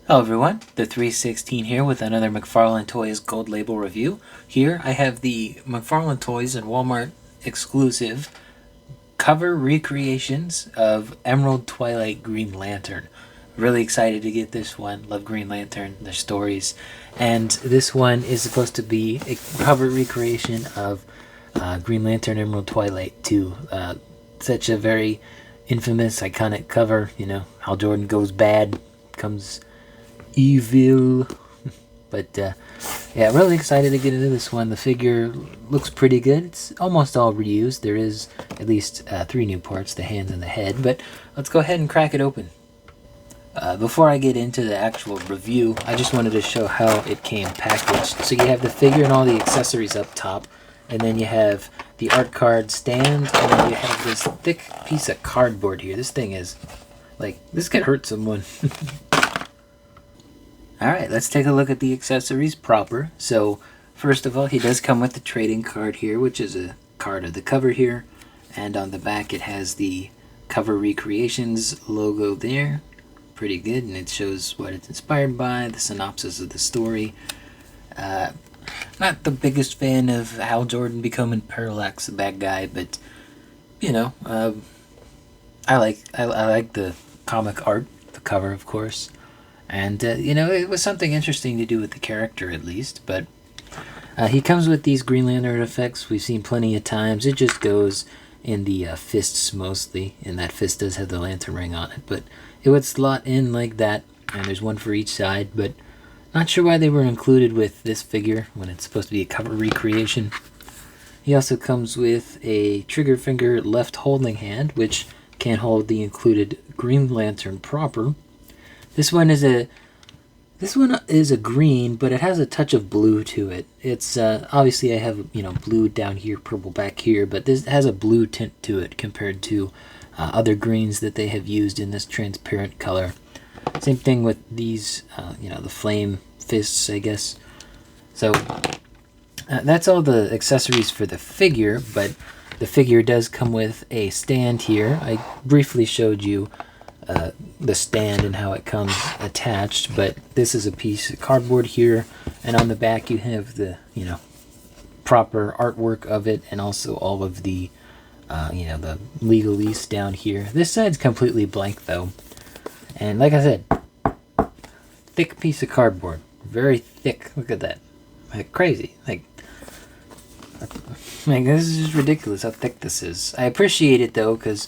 Hello everyone, the 316 here with another Mcfarlane Toys Gold Label review. Here I have the Mcfarlane Toys and Walmart exclusive cover recreations of Emerald Twilight Green Lantern. Really excited to get this one. Love Green Lantern, their stories. And this one is supposed to be a cover recreation of Green Lantern Emerald Twilight 2. Such a very infamous, iconic cover. You know, Hal Jordan goes bad, comes evil. But yeah, really excited to get into this one. The figure looks pretty good. It's almost all reused. There is at least 3 new parts, the hands and the head. But let's go ahead and crack it open. Before I get into the actual review, I just wanted to show how it came packaged. So you have the figure and all the accessories up top, and then you have the art card stand, and then you have this thick piece of cardboard here. This thing is, like, this could hurt someone. Alright, let's take a look at the accessories proper. So, first of all, he does come with the trading card here, which is a card of the cover here. And on the back it has the Cover Recreations logo there. Pretty good, and it shows what it's inspired by, the synopsis of the story. Not the biggest fan of Hal Jordan becoming Parallax, the bad guy, but, you know, I like the comic art, the cover, of course. And, you know, it was something interesting to do with the character, at least. But he comes with these Green Lantern effects we've seen plenty of times. It just goes in the fists mostly. And that fist does have the lantern ring on it. But it would slot in like that. And there's one for each side. But not sure why they were included with this figure when it's supposed to be a cover recreation. He also comes with a trigger finger left holding hand, which can hold the included Green Lantern proper. This one is a green, but it has a touch of blue to it. It's obviously I have, you know, blue down here, purple back here, but this has a blue tint to it compared to other greens that they have used in this transparent color. Same thing with these, you know, the flame fists, I guess. So that's all the accessories for the figure, but the figure does come with a stand here. I briefly showed you the stand and how it comes attached, but this is a piece of cardboard here, and on the back you have the, you know, proper artwork of it, and also all of the you know, the legalese down here. This side's completely blank though, and like I said, thick piece of cardboard, very thick. Look at that, like crazy. Like this is just ridiculous how thick this is. I appreciate it though, because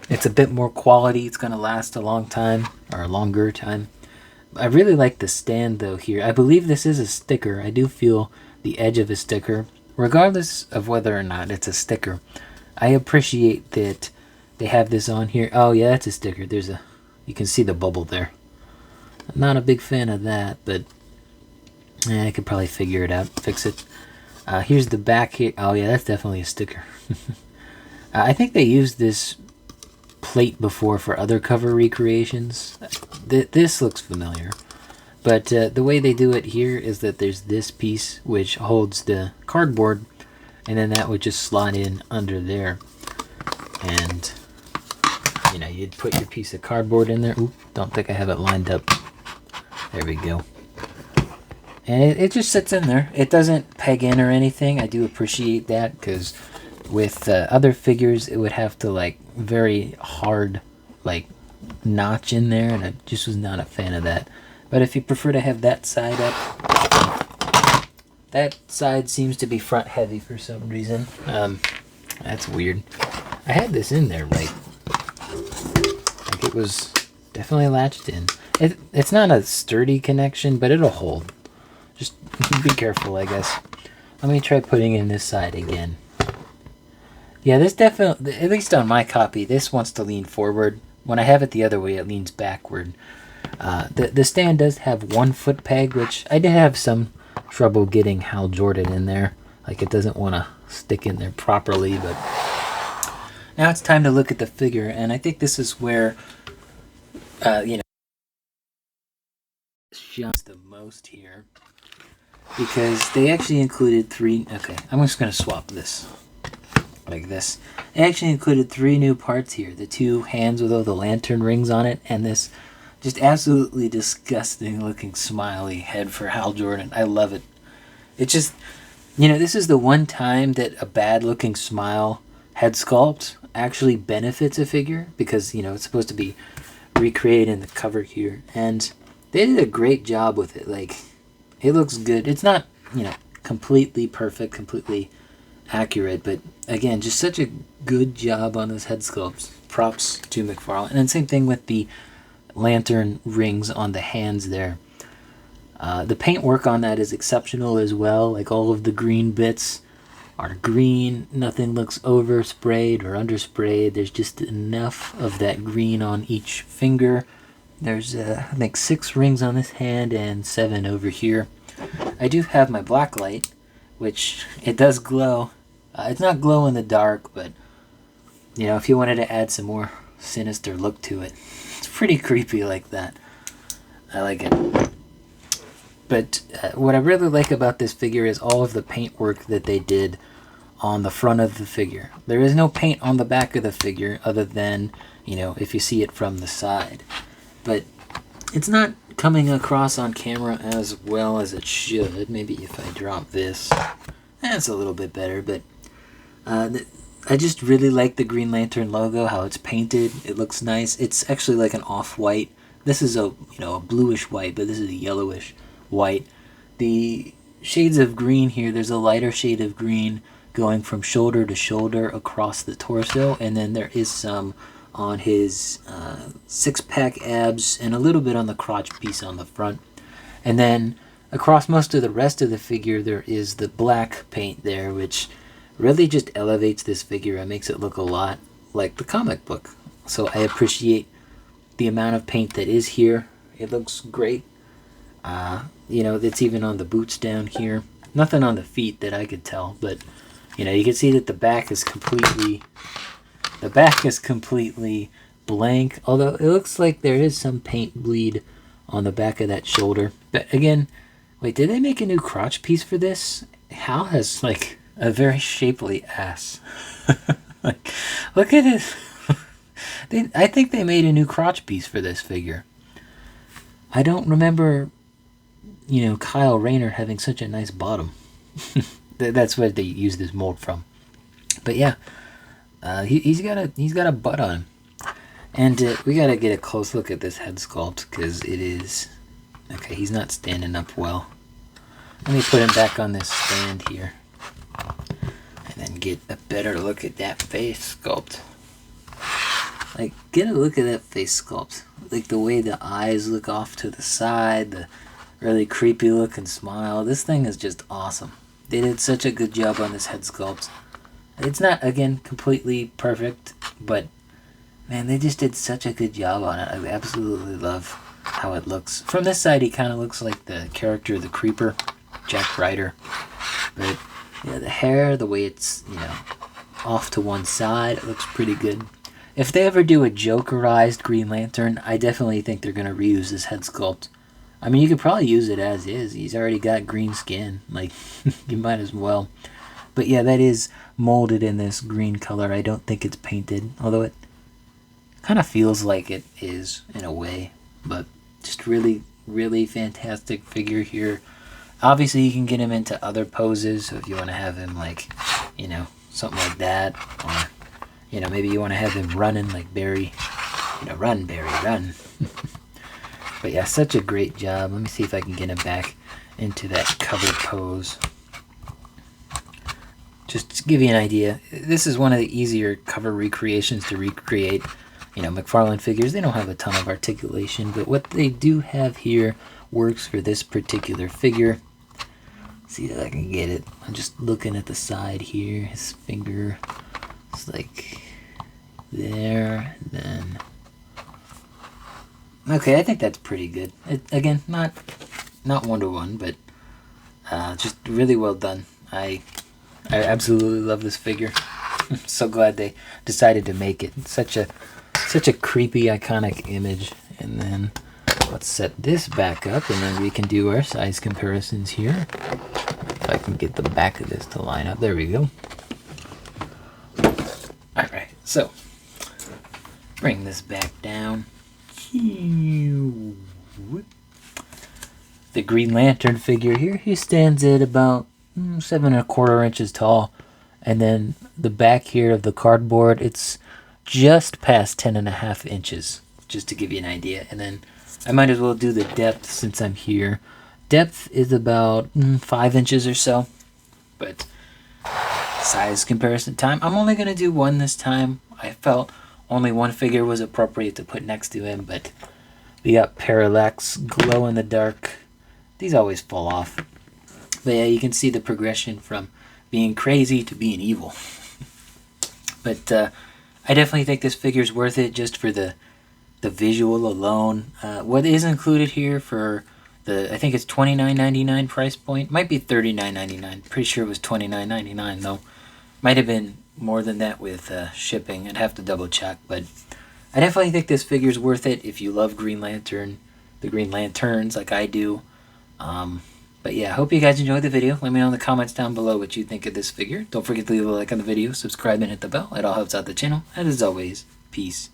it's a bit more quality. It's going to last a long time, or a longer time. I really like the stand, though, here. I believe this is a sticker. I do feel the edge of a sticker. Regardless of whether or not it's a sticker, I appreciate that they have this on here. Oh, yeah, that's a sticker. You can see the bubble there. I'm not a big fan of that, but I could probably figure it out, fix it. Here's the back here. Oh, yeah, that's definitely a sticker. I think they used this plate before for other cover recreations. This looks familiar, but the way they do it here is that there's this piece which holds the cardboard, and then that would just slot in under there, and you know, you'd put your piece of cardboard in there. Oop, don't think I have it lined up. There we go. And it just sits in there. It doesn't peg in or anything. I do appreciate that, because with other figures it would have to, like, very hard, like, notch in there, and I just was not a fan of that. But if you prefer to have that side up, that side seems to be front heavy for some reason. That's weird. I had this in there, right? Like, it was definitely latched in. It's not a sturdy connection, but it'll hold. Just be careful, I guess. Let me try putting in this side again. Yeah, this definitely, at least on my copy, this wants to lean forward. When I have it the other way, it leans backward. The stand does have 1 foot peg, which I did have some trouble getting Hal Jordan in there. Like, it doesn't want to stick in there properly, but now it's time to look at the figure, and I think this is where, you know, shines the most here, because they actually included 3, okay, I'm just going to swap this. Like this. They actually included 3 new parts here. The 2 hands with all the lantern rings on it, and this Just absolutely disgusting looking smiley head for Hal Jordan. I love it. It just, this is the one time that a bad looking smile head sculpt actually benefits a figure because, it's supposed to be recreated in the cover here. And they did a great job with it. Like, it looks good. It's not, completely perfect, completely accurate, but again, just such a good job on those head sculpts. Props to Mcfarlane. And then same thing with the lantern rings on the hands there. The paint work on that is exceptional as well. Like, all of the green bits are green. Nothing looks oversprayed or undersprayed. There's just enough of that green on each finger. There's, I think, 6 rings on this hand and 7 over here. I do have my black light, which it does glow. It's not glow in the dark, but, if you wanted to add some more sinister look to it, it's pretty creepy like that. I like it. But what I really like about this figure is all of the paint work that they did on the front of the figure. There is no paint on the back of the figure other than, if you see it from the side. But it's not coming across on camera as well as it should. Maybe if I drop this, that's a little bit better. But I just really like the Green Lantern logo, how it's painted. It looks nice. It's actually like an off-white. This is a bluish white, but this is a yellowish white. The shades of green here, there's a lighter shade of green going from shoulder to shoulder across the torso, and then there is some on his six-pack abs and a little bit on the crotch piece on the front. And then across most of the rest of the figure, there is the black paint there, which really just elevates this figure and makes it look a lot like the comic book. So I appreciate the amount of paint that is here. It looks great. It's even on the boots down here. Nothing on the feet that I could tell, but you can see that the back is completely blank, although it looks like there is some paint bleed on the back of that shoulder. But again, wait, did they make a new crotch piece for this? Hal has like a very shapely ass. Like, look at it. I think they made a new crotch piece for this figure. I don't remember, Kyle Rayner having such a nice bottom. That's what they used this mold from. But yeah, he's got a butt on him, and we gotta get a close look at this head sculpt because it is okay. He's not standing up well. Let me put him back on this stand here, and then get a better look at that face sculpt. Like, get a look at that face sculpt. Like the way the eyes look off to the side, the really creepy looking smile. This thing is just awesome. They did such a good job on this head sculpt. It's not, again, completely perfect, but man, they just did such a good job on it. I absolutely love how it looks. From this side, he kind of looks like the character, the Creeper, Jack Ryder. But yeah, the hair, the way it's, off to one side, it looks pretty good. If they ever do a Jokerized Green Lantern, I definitely think they're going to reuse this head sculpt. I mean, you could probably use it as is. He's already got green skin. Like, you might as well. But yeah, that is molded in this green color. I don't think it's painted, although it kind of feels like it is in a way. But just really, really fantastic figure here. Obviously, you can get him into other poses. So if you want to have him like, something like that. Or, maybe you want to have him running like Barry. Run, Barry, run. But yeah, such a great job. Let me see if I can get him back into that cover pose. Just to give you an idea, this is one of the easier cover recreations to recreate. Mcfarlane figures, they don't have a ton of articulation, but what they do have here works for this particular figure. See if I can get it. I'm just looking at the side here. His finger is like there, and then... Okay, I think that's pretty good. Again, not one-to-one, but just really well done. I absolutely love this figure. I'm so glad they decided to make it. Such a creepy, iconic image. And then let's set this back up, and then we can do our size comparisons here. If I can get the back of this to line up. There we go. Alright, so bring this back down The Green Lantern figure here, he stands at about 7¼ inches tall. And then the back here of the cardboard, it's just past 10½ inches, just to give you an idea. And then I might as well do the depth since I'm here. Depth is about 5 inches or so. But size comparison time, I'm only going to do one this time. I felt only one figure was appropriate to put next to him, but we got Parallax, Glow in the Dark. These always fall off. But yeah, you can see the progression from being crazy to being evil. But I definitely think this figure is worth it just for the visual alone. What is included here for the, I think it's $29.99 price point. Might be $39.99. Pretty sure it was $29.99 though. Might have been more than that with shipping. I'd have to double check, but I definitely think this figure is worth it if you love Green Lantern, the Green Lanterns like I do. But yeah, I hope you guys enjoyed the video. Let me know in the comments down below what you think of this figure. Don't forget to leave a like on the video, subscribe, and hit the bell. It all helps out the channel. And as always, peace.